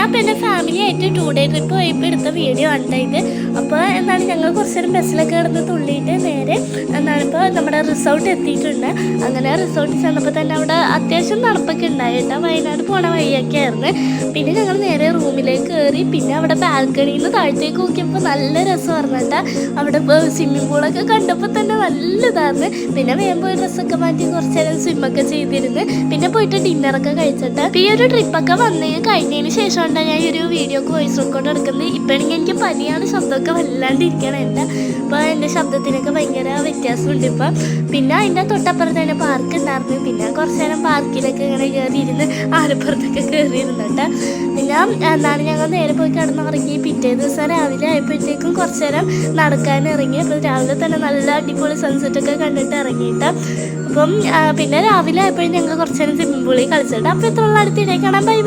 ഞാൻ അപ്പോൾ എൻ്റെ ഫാമിലി ആയിട്ട് 2 ഡേ ട്രിപ്പ് പോയപ്പോൾ എടുത്ത വീഡിയോ ആണ് ഇത്. അപ്പോൾ എന്താണ് ഞങ്ങൾ കുറച്ച് നേരം ബസ്സിലൊക്കെ കിടന്ന് തുള്ളിയിട്ട് നേരെ എന്താണ് ഇപ്പോൾ നമ്മുടെ റിസോർട്ട് എത്തിയിട്ടുണ്ട്. അങ്ങനെ റിസോർട്ടിൽ ചെന്നപ്പോൾ തന്നെ അവിടെ അത്യാവശ്യം തണുപ്പൊക്കെ ഉണ്ടായിട്ടോ. വയനാട് പോണ വഴിയൊക്കെ ആയിരുന്നു. പിന്നെ ഞങ്ങൾ നേരെ റൂമിലേക്ക് കയറി. പിന്നെ അവിടെ ബാൽക്കണിയിൽ നിന്ന് താഴത്തേക്ക് നോക്കിയപ്പോൾ നല്ല രസമായിരുന്നു കേട്ടോ. അവിടെ സ്വിമ്മിംഗ് പൂളൊക്കെ കണ്ടപ്പോൾ തന്നെ നല്ല ഇതായിരുന്നു. പിന്നെ വേഗം പോയി ഡ്രസ്സൊക്കെ മാറ്റി കുറച്ച് നേരം സ്വിമ്മൊക്കെ ചെയ്തിരുന്ന് പിന്നെ പോയിട്ട് ഡിന്നറൊക്കെ കഴിച്ചിട്ട് ഈ ഒരു ട്രിപ്പൊക്കെ കഴിഞ്ഞതിന് ശേഷമാണ് ഞാൻ ഈ ഒരു വീഡിയോക്ക് വോയിസ് റെക്കോർഡ് എടുക്കുന്നത്. ഇപ്പോഴെങ്കിൽ എനിക്ക് പനിയാണ്, ശബ്ദമൊക്കെ വല്ലാണ്ടിരിക്കണം എൻ്റെ. അപ്പോൾ എൻ്റെ ശബ്ദത്തിനൊക്കെ ഭയങ്കര വ്യത്യാസമുണ്ട് ഇപ്പം. പിന്നെ അതിൻ്റെ തൊട്ടപ്പുറത്ത് തന്നെ പാർക്ക് ഉണ്ടായിരുന്നു. പിന്നെ കുറച്ച് നേരം പാർക്കിലൊക്കെ ഇങ്ങനെ കയറിയിരുന്ന് ആലപ്പുറത്തൊക്കെ കയറിയിരുന്നിട്ട് പിന്നെ എന്താണ് ഞങ്ങൾ നേരെ പോയി കിടന്നുറങ്ങി. പിറ്റേ ദിവസം രാവിലെ ആയപ്പോഴത്തേക്കും കുറച്ച് നേരം നടക്കാൻ ഇറങ്ങി. അപ്പോൾ രാവിലെ തന്നെ നല്ല അടിപൊളി സൺസെറ്റൊക്കെ കണ്ടിട്ട് ഇറങ്ങിയിട്ട് അപ്പം പിന്നെ രാവിലെ ആയപ്പോഴും ഞങ്ങൾ കുറച്ച് നേരം സ്വിമ്മിംഗ് പൂളിൽ കളിച്ചിട്ട് അപ്പോൾ ഇത്രയുള്ള അടുത്തിടെ കാണാൻ ബൈ.